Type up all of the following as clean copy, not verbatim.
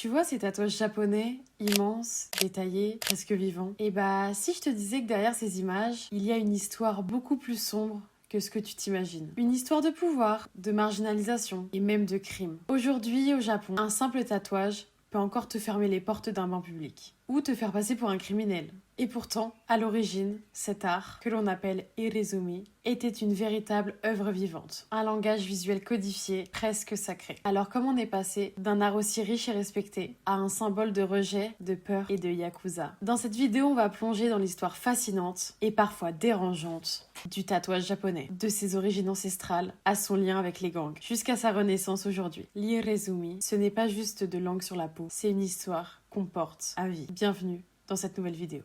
Tu vois ces tatouages japonais, immenses, détaillés, presque vivants? Et bah, si je te disais que derrière ces images, il y a une histoire beaucoup plus sombre que ce que tu t'imagines. Une histoire de pouvoir, de marginalisation et même de crime. Aujourd'hui, au Japon, un simple tatouage peut encore te fermer les portes d'un bain public ou te faire passer pour un criminel. Et pourtant, à l'origine, cet art, que l'on appelle irezumi, était une véritable œuvre vivante, un langage visuel codifié, presque sacré. Alors comment on est passé d'un art aussi riche et respecté à un symbole de rejet, de peur et de yakuza? Dans cette vidéo, on va plonger dans l'histoire fascinante et parfois dérangeante du tatouage japonais, de ses origines ancestrales à son lien avec les gangs, jusqu'à sa renaissance aujourd'hui. L'irezumi, ce n'est pas juste de l'encre sur la peau, c'est une histoire qu'on porte à vie. Bienvenue dans cette nouvelle vidéo.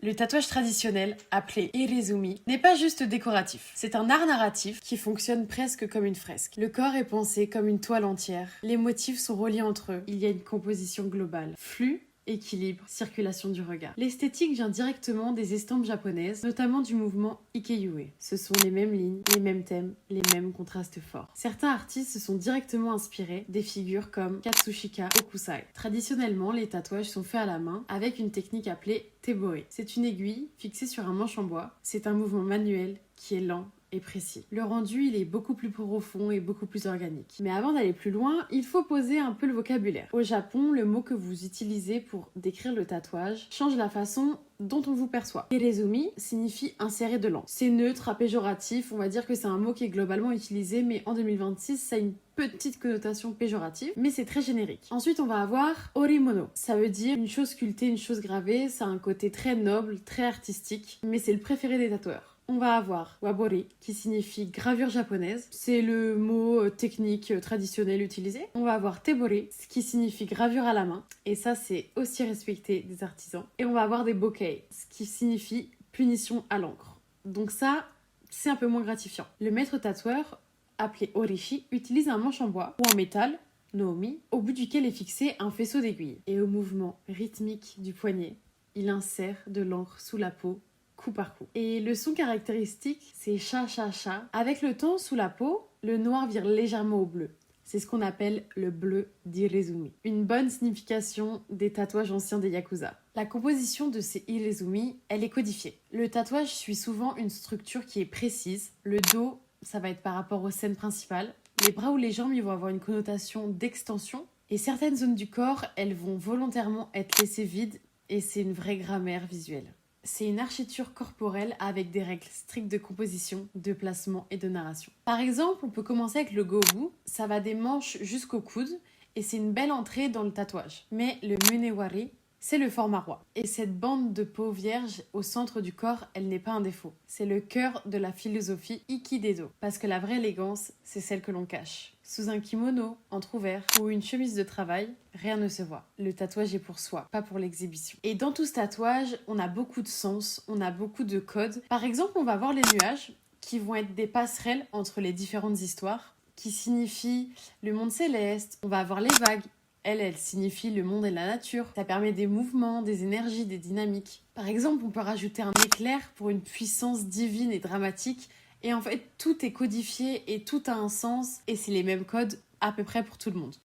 Le tatouage traditionnel, appelé irezumi, n'est pas juste décoratif. C'est un art narratif qui fonctionne presque comme une fresque. Le corps est pensé comme une toile entière. Les motifs sont reliés entre eux. Il y a une composition globale. Flux, équilibre, circulation du regard. L'esthétique vient directement des estampes japonaises, notamment du mouvement Ukiyo-e. Ce sont les mêmes lignes, les mêmes thèmes, les mêmes contrastes forts. Certains artistes se sont directement inspirés des figures comme Katsushika Okusai. Traditionnellement, les tatouages sont faits à la main avec une technique appelée tebore. C'est une aiguille fixée sur un manche en bois. C'est un mouvement manuel qui est lent et précis. Le rendu, il est beaucoup plus profond et beaucoup plus organique. Mais avant d'aller plus loin, il faut poser un peu le vocabulaire. Au Japon, le mot que vous utilisez pour décrire le tatouage change la façon dont on vous perçoit. Irezumi signifie insérer de l'encre. C'est neutre, à péjoratif, on va dire que c'est un mot qui est globalement utilisé, mais en 2026, ça a une petite connotation péjorative, mais c'est très générique. Ensuite, on va avoir orimono. Ça veut dire une chose sculptée, une chose gravée, ça a un côté très noble, très artistique, mais c'est le préféré des tatoueurs. On va avoir wabori, qui signifie gravure japonaise. C'est le mot technique traditionnel utilisé. On va avoir tebore, ce qui signifie gravure à la main. Et ça, c'est aussi respecté des artisans. Et on va avoir des bokei, ce qui signifie punition à l'encre. Donc ça, c'est un peu moins gratifiant. Le maître tatoueur, appelé orishi, utilise un manche en bois ou en métal, noomi, au bout duquel est fixé un faisceau d'aiguilles. Et au mouvement rythmique du poignet, il insère de l'encre sous la peau, coup par coup. Et le son caractéristique, c'est cha-cha-cha. Avec le temps, sous la peau, le noir vire légèrement au bleu. C'est ce qu'on appelle le bleu d'irezumi. Une bonne signification des tatouages anciens des yakuza. La composition de ces irezumi, elle est codifiée. Le tatouage suit souvent une structure qui est précise. Le dos, ça va être par rapport aux scènes principales. Les bras ou les jambes, ils vont avoir une connotation d'extension. Et certaines zones du corps, elles vont volontairement être laissées vides. Et c'est une vraie grammaire visuelle. C'est une architecture corporelle avec des règles strictes de composition, de placement et de narration. Par exemple, on peut commencer avec le gobu, ça va des manches jusqu'au coude et c'est une belle entrée dans le tatouage. Mais le munewari, c'est le format roi. Et cette bande de peau vierge au centre du corps, elle n'est pas un défaut. C'est le cœur de la philosophie Ikidedo. Parce que la vraie élégance, c'est celle que l'on cache. Sous un kimono, entrouvert, ou une chemise de travail, rien ne se voit. Le tatouage est pour soi, pas pour l'exhibition. Et dans tout ce tatouage, on a beaucoup de sens, on a beaucoup de codes. Par exemple, on va voir les nuages, qui vont être des passerelles entre les différentes histoires, qui signifient le monde céleste. On va avoir les vagues. Elle signifie le monde et la nature. Ça permet des mouvements, des énergies, des dynamiques. Par exemple, on peut rajouter un éclair pour une puissance divine et dramatique. Et en fait, tout est codifié et tout a un sens. Et c'est les mêmes codes à peu près pour tout le monde.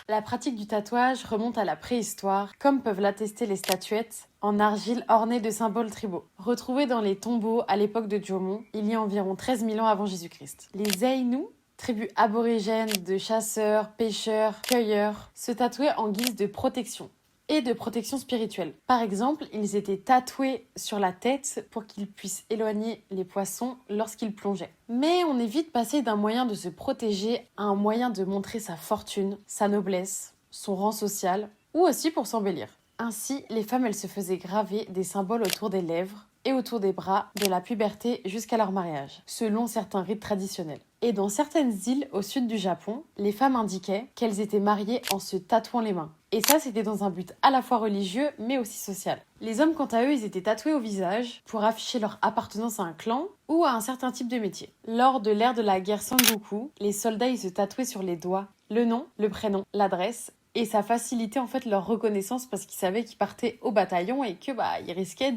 La pratique du tatouage remonte à la préhistoire, comme peuvent l'attester les statuettes en argile ornées de symboles tribaux. Retrouvées dans les tombeaux à l'époque de Jomon, il y a environ 13 000 ans avant Jésus-Christ. Les Ainu, tribu aborigène de chasseurs, pêcheurs, cueilleurs, se tatouaient en guise de protection et de protection spirituelle. Par exemple, ils étaient tatoués sur la tête pour qu'ils puissent éloigner les poissons lorsqu'ils plongeaient. Mais on est vite passé d'un moyen de se protéger à un moyen de montrer sa fortune, sa noblesse, son rang social, ou aussi pour s'embellir. Ainsi, les femmes, elles se faisaient graver des symboles autour des lèvres et autour des bras de la puberté jusqu'à leur mariage, selon certains rites traditionnels. Et dans certaines îles au sud du Japon, les femmes indiquaient qu'elles étaient mariées en se tatouant les mains. Et ça, c'était dans un but à la fois religieux, mais aussi social. Les hommes, quant à eux, ils étaient tatoués au visage pour afficher leur appartenance à un clan ou à un certain type de métier. Lors de l'ère de la guerre Sengoku, les soldats, ils se tatouaient sur les doigts le nom, le prénom, l'adresse. Et ça facilitait en fait leur reconnaissance parce qu'ils savaient qu'ils partaient au bataillon et que ils risquaient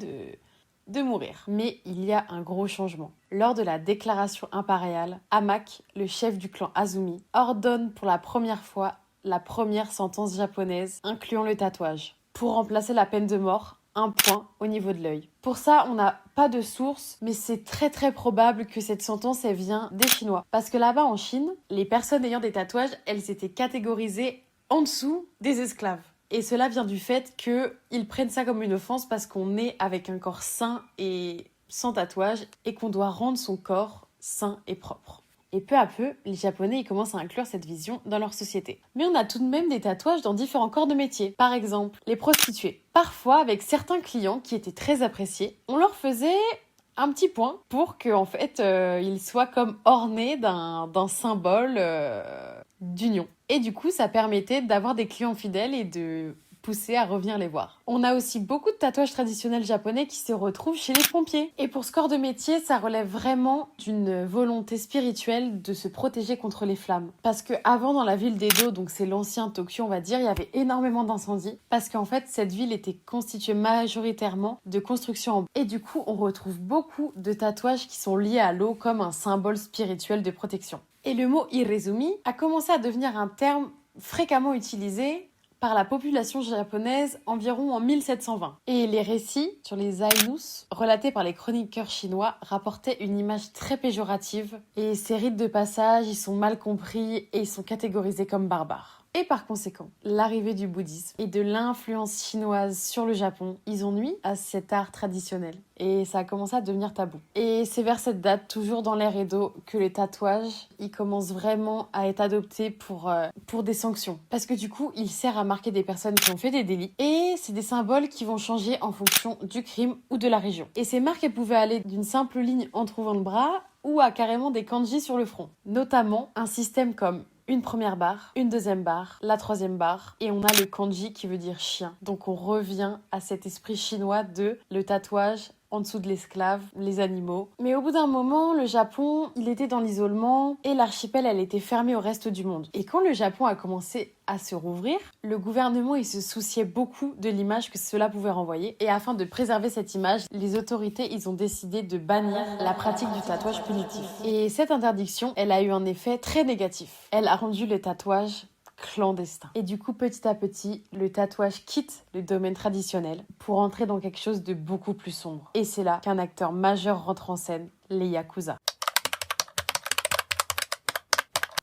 de mourir. Mais il y a un gros changement. Lors de la déclaration impériale, Hamak, le chef du clan Azumi, ordonne pour la première fois la première sentence japonaise incluant le tatouage, pour remplacer la peine de mort, un point au niveau de l'œil. Pour ça, on n'a pas de source, mais c'est très très probable que cette sentence, elle vient des Chinois. Parce que là-bas en Chine, les personnes ayant des tatouages, elles étaient catégorisées en dessous des esclaves. Et cela vient du fait qu'ils prennent ça comme une offense parce qu'on est avec un corps sain et sans tatouage et qu'on doit rendre son corps sain et propre. Et peu à peu, les Japonais ils commencent à inclure cette vision dans leur société. Mais on a tout de même des tatouages dans différents corps de métier. Par exemple, les prostituées. Parfois, avec certains clients qui étaient très appréciés, on leur faisait un petit point pour qu'en fait, ils soient comme ornés d'un symbole d'union. Et du coup, ça permettait d'avoir des clients fidèles et de pousser à revenir les voir. On a aussi beaucoup de tatouages traditionnels japonais qui se retrouvent chez les pompiers. Et pour ce corps de métier, ça relève vraiment d'une volonté spirituelle de se protéger contre les flammes. Parce que avant, dans la ville d'Edo, donc c'est l'ancien Tokyo, on va dire, il y avait énormément d'incendies. Parce qu'en fait, cette ville était constituée majoritairement de constructions en bois. Et du coup, on retrouve beaucoup de tatouages qui sont liés à l'eau comme un symbole spirituel de protection. Et le mot Irezumi a commencé à devenir un terme fréquemment utilisé par la population japonaise environ en 1720. Et les récits sur les Ainus, relatés par les chroniqueurs chinois, rapportaient une image très péjorative. Et ces rites de passage, ils sont mal compris et ils sont catégorisés comme barbares. Et par conséquent, l'arrivée du bouddhisme et de l'influence chinoise sur le Japon, ils ont nui à cet art traditionnel. Et ça a commencé à devenir tabou. Et c'est vers cette date, toujours dans l'ère Edo, que les tatouages, ils commencent vraiment à être adoptés pour des sanctions. Parce que du coup, il sert à marquer des personnes qui ont fait des délits. Et c'est des symboles qui vont changer en fonction du crime ou de la région. Et ces marques, elles pouvaient aller d'une simple ligne entrouvant le bras ou à carrément des kanji sur le front. Notamment un système comme une première barre, une deuxième barre, la troisième barre, et on a le kanji qui veut dire chien. Donc on revient à cet esprit chinois de le tatouage en dessous de l'esclave, les animaux. Mais au bout d'un moment, le Japon, il était dans l'isolement et l'archipel, elle était fermée au reste du monde. Et quand le Japon a commencé à se rouvrir, le gouvernement, il se souciait beaucoup de l'image que cela pouvait renvoyer. Et afin de préserver cette image, les autorités, ils ont décidé de bannir la pratique du tatouage punitif. Et cette interdiction, elle a eu un effet très négatif. Elle a rendu le tatouage clandestin. Et du coup, petit à petit, le tatouage quitte le domaine traditionnel pour entrer dans quelque chose de beaucoup plus sombre. Et c'est là qu'un acteur majeur rentre en scène, les Yakuza.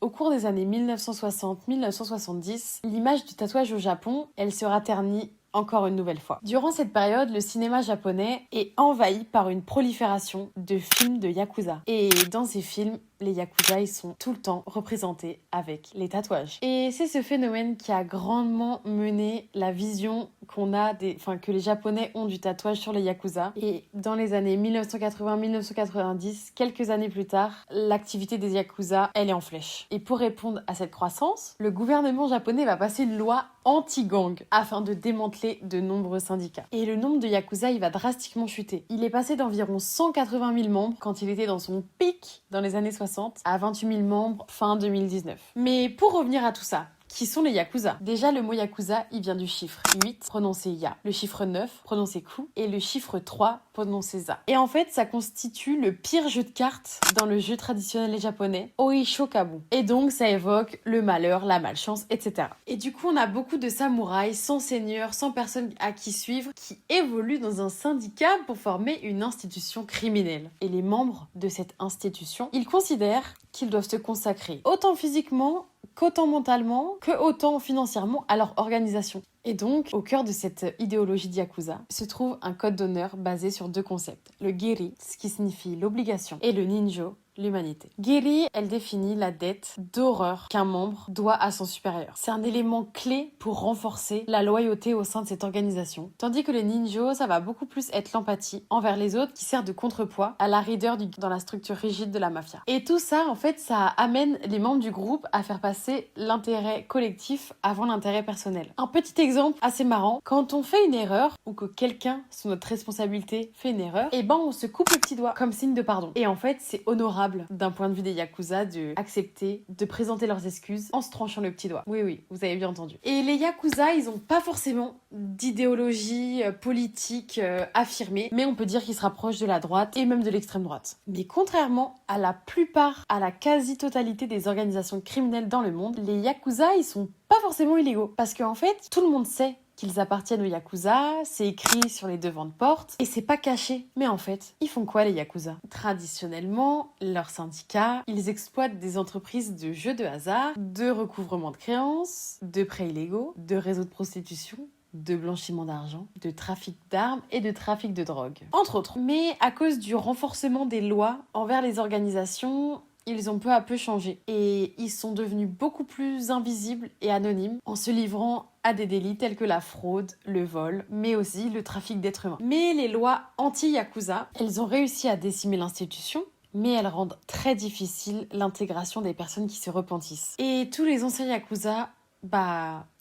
Au cours des années 1960-1970, l'image du tatouage au Japon, elle sera ternie encore une nouvelle fois. Durant cette période, le cinéma japonais est envahi par une prolifération de films de Yakuza. Et dans ces films, les Yakuza, ils sont tout le temps représentés avec les tatouages. Et c'est ce phénomène qui a grandement mené la vision que les Japonais ont du tatouage sur les Yakuza. Et dans les années 1980-1990, quelques années plus tard, l'activité des Yakuza, elle est en flèche. Et pour répondre à cette croissance, le gouvernement japonais va passer une loi anti-gang afin de démanteler de nombreux syndicats. Et le nombre de Yakuza, il va drastiquement chuter. Il est passé d'environ 180 000 membres quand il était dans son pic dans les années 60 à 28 000 membres fin 2019. Mais pour revenir à tout ça, qui sont les Yakuza? Déjà, le mot Yakuza, il vient du chiffre 8, prononcé Ya, le chiffre 9, prononcé Ku, et le chiffre 3, prononcé Za. Et en fait, ça constitue le pire jeu de cartes dans le jeu traditionnel japonais, Oishokabu. Et donc, ça évoque le malheur, la malchance, etc. Et du coup, on a beaucoup de samouraïs sans seigneur, sans personne à qui suivre, qui évoluent dans un syndicat pour former une institution criminelle. Et les membres de cette institution, ils considèrent qu'ils doivent se consacrer autant physiquement qu'autant mentalement, que autant financièrement à leur organisation. Et donc, au cœur de cette idéologie de Yakuza, se trouve un code d'honneur basé sur deux concepts. Le Geri, ce qui signifie l'obligation, et le Ninjo, l'humanité. Geri, elle définit la dette d'horreur qu'un membre doit à son supérieur. C'est un élément clé pour renforcer la loyauté au sein de cette organisation. Tandis que le Ninjo, ça va beaucoup plus être l'empathie envers les autres qui sert de contrepoids à la rigueur dans la structure rigide de la mafia. Et tout ça, en fait, ça amène les membres du groupe à faire passer l'intérêt collectif avant l'intérêt personnel. Un petit exemple assez marrant, quand on fait une erreur ou que quelqu'un sous notre responsabilité fait une erreur, et ben on se coupe le petit doigt comme signe de pardon. Et en fait, c'est honorable honorable d'un point de vue des Yakuza de accepter, de présenter leurs excuses en se tranchant le petit doigt. Oui, vous avez bien entendu. Et les Yakuza, ils ont pas forcément d'idéologie politique affirmée, mais on peut dire qu'ils se rapprochent de la droite et même de l'extrême droite. Mais contrairement à la plupart, à la quasi-totalité des organisations criminelles dans le monde, les Yakuza, ils sont pas forcément illégaux. Parce qu'en fait, tout le monde sait qu'ils appartiennent aux Yakuza, c'est écrit sur les devants de porte, et c'est pas caché. Mais en fait, ils font quoi les Yakuza? Traditionnellement, leurs syndicats, ils exploitent des entreprises de jeux de hasard, de recouvrement de créances, de prêts illégaux, de réseaux de prostitution, de blanchiment d'argent, de trafic d'armes et de trafic de drogue, entre autres. Mais à cause du renforcement des lois envers les organisations, ils ont peu à peu changé et ils sont devenus beaucoup plus invisibles et anonymes en se livrant à des délits tels que la fraude, le vol, mais aussi le trafic d'êtres humains. Mais les lois anti-Yakuza, elles ont réussi à décimer l'institution, mais elles rendent très difficile l'intégration des personnes qui se repentissent. Et tous les anciens Yakuza,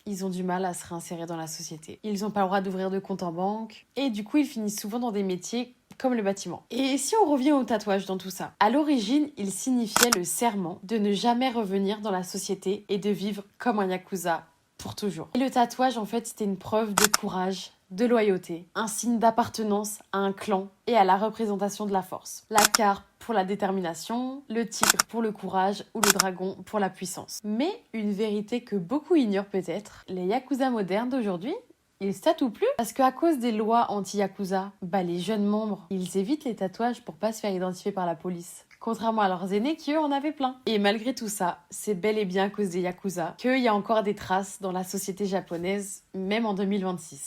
ils ont du mal à se réinsérer dans la société. Ils n'ont pas le droit d'ouvrir de compte en banque et du coup ils finissent souvent dans des métiers comme le bâtiment. Et si on revient au tatouage dans tout ça, à l'origine, il signifiait le serment de ne jamais revenir dans la société et de vivre comme un Yakuza pour toujours. Et le tatouage, en fait, c'était une preuve de courage, de loyauté, un signe d'appartenance à un clan et à la représentation de la force. La carpe pour la détermination, le tigre pour le courage ou le dragon pour la puissance. Mais une vérité que beaucoup ignorent peut-être, les Yakuza modernes d'aujourd'hui, ils se tatouent plus parce qu'à cause des lois anti-Yakuza, les jeunes membres, ils évitent les tatouages pour pas se faire identifier par la police. Contrairement à leurs aînés qui eux en avaient plein. Et malgré tout ça, c'est bel et bien à cause des Yakuza qu'il y a encore des traces dans la société japonaise, même en 2026.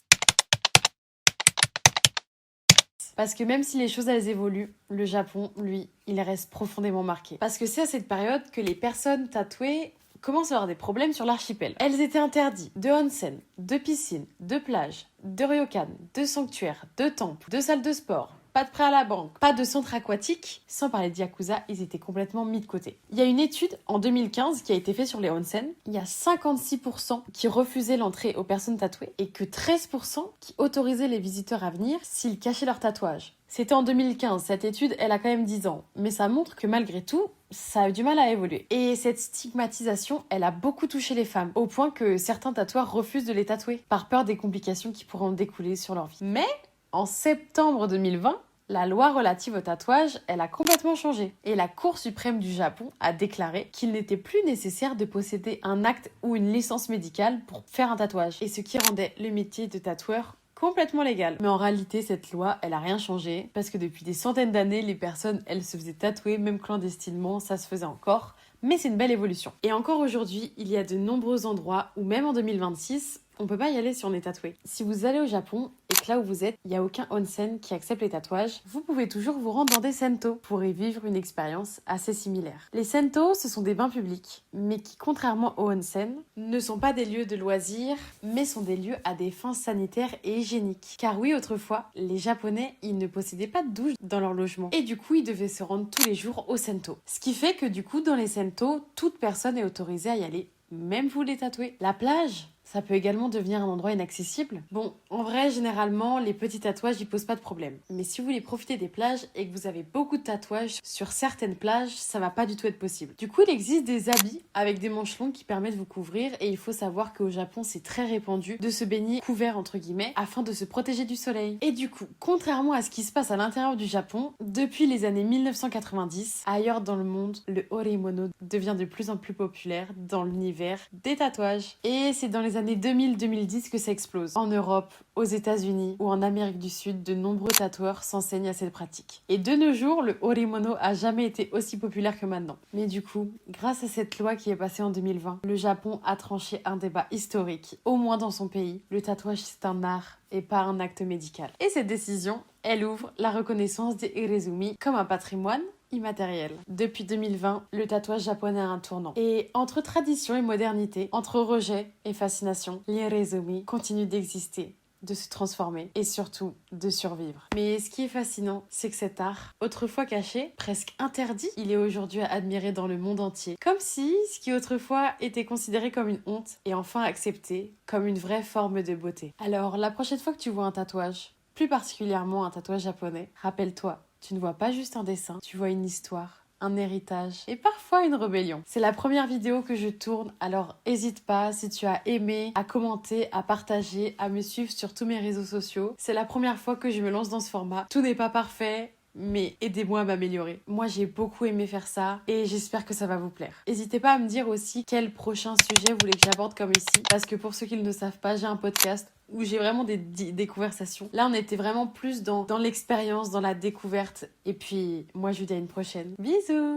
Parce que même si les choses elles évoluent, le Japon, lui, il reste profondément marqué. Parce que c'est à cette période que les personnes tatouées commencent à avoir des problèmes sur l'archipel. Elles étaient interdites de onsen, de piscine, de plage, de ryokan, de sanctuaires, de temples, de salles de sport. Pas de prêt à la banque, pas de centre aquatique. Sans parler de Yakuza, ils étaient complètement mis de côté. Il y a une étude en 2015 qui a été faite sur les onsen. Il y a 56% qui refusaient l'entrée aux personnes tatouées et que 13% qui autorisaient les visiteurs à venir s'ils cachaient leur tatouage. C'était en 2015, cette étude, elle a quand même 10 ans. Mais ça montre que malgré tout, ça a eu du mal à évoluer. Et cette stigmatisation, elle a beaucoup touché les femmes, au point que certains tatoueurs refusent de les tatouer, par peur des complications qui pourront découler sur leur vie. Mais, en septembre 2020, la loi relative au tatouage, elle a complètement changé. Et la Cour suprême du Japon a déclaré qu'il n'était plus nécessaire de posséder un acte ou une licence médicale pour faire un tatouage. Et ce qui rendait le métier de tatoueur complètement légal. Mais en réalité, cette loi, elle a rien changé parce que depuis des centaines d'années, les personnes, elles se faisaient tatouer, même clandestinement, ça se faisait encore. Mais c'est une belle évolution. Et encore aujourd'hui, il y a de nombreux endroits où même en 2026, on peut pas y aller si on est tatoué. Si vous allez au Japon et que là où vous êtes, il n'y a aucun onsen qui accepte les tatouages, vous pouvez toujours vous rendre dans des sento pour y vivre une expérience assez similaire. Les sento, ce sont des bains publics, mais qui, contrairement aux onsen, ne sont pas des lieux de loisirs, mais sont des lieux à des fins sanitaires et hygiéniques. Car oui, autrefois, les Japonais, ils ne possédaient pas de douche dans leur logement. Et du coup, ils devaient se rendre tous les jours au sento. Ce qui fait que du coup, dans les sento, toute personne est autorisée à y aller, même vous les tatoués. La plage, ça peut également devenir un endroit inaccessible. Bon, en vrai, généralement, les petits tatouages, ils posent pas de problème. Mais si vous voulez profiter des plages et que vous avez beaucoup de tatouages sur certaines plages, ça va pas du tout être possible. Du coup, il existe des habits avec des manches longues qui permettent de vous couvrir et il faut savoir qu'au Japon, c'est très répandu de se baigner couvert entre guillemets afin de se protéger du soleil. Et du coup, contrairement à ce qui se passe à l'intérieur du Japon, depuis les années 1990, ailleurs dans le monde, le horimono devient de plus en plus populaire dans l'univers des tatouages. Et c'est dans les années 2000-2010 que ça explose. En Europe, aux États-Unis ou en Amérique du Sud, de nombreux tatoueurs s'enseignent à cette pratique. Et de nos jours, le horimono a jamais été aussi populaire que maintenant. Mais du coup, grâce à cette loi qui est passée en 2020, le Japon a tranché un débat historique. Au moins dans son pays, le tatouage c'est un art et pas un acte médical. Et cette décision, elle ouvre la reconnaissance des irezumi comme un patrimoine immatériel. Depuis 2020, le tatouage japonais a un tournant. Et entre tradition et modernité, entre rejet et fascination, l'irezumi continue d'exister, de se transformer et surtout de survivre. Mais ce qui est fascinant, c'est que cet art, autrefois caché, presque interdit, il est aujourd'hui à admirer dans le monde entier. Comme si ce qui autrefois était considéré comme une honte est enfin accepté comme une vraie forme de beauté. Alors, la prochaine fois que tu vois un tatouage, plus particulièrement un tatouage japonais, rappelle-toi, tu ne vois pas juste un dessin, tu vois une histoire, un héritage et parfois une rébellion. C'est la première vidéo que je tourne, alors n'hésite pas si tu as aimé, à commenter, à partager, à me suivre sur tous mes réseaux sociaux. C'est la première fois que je me lance dans ce format. Tout n'est pas parfait, mais aidez-moi à m'améliorer. Moi, j'ai beaucoup aimé faire ça et j'espère que ça va vous plaire. N'hésitez pas à me dire aussi quel prochain sujet vous voulez que j'aborde comme ici, parce que pour ceux qui ne le savent pas, j'ai un podcast où j'ai vraiment des conversations. Là, on était vraiment plus dans l'expérience, dans la découverte. Et puis, moi, je vous dis à une prochaine. Bisous!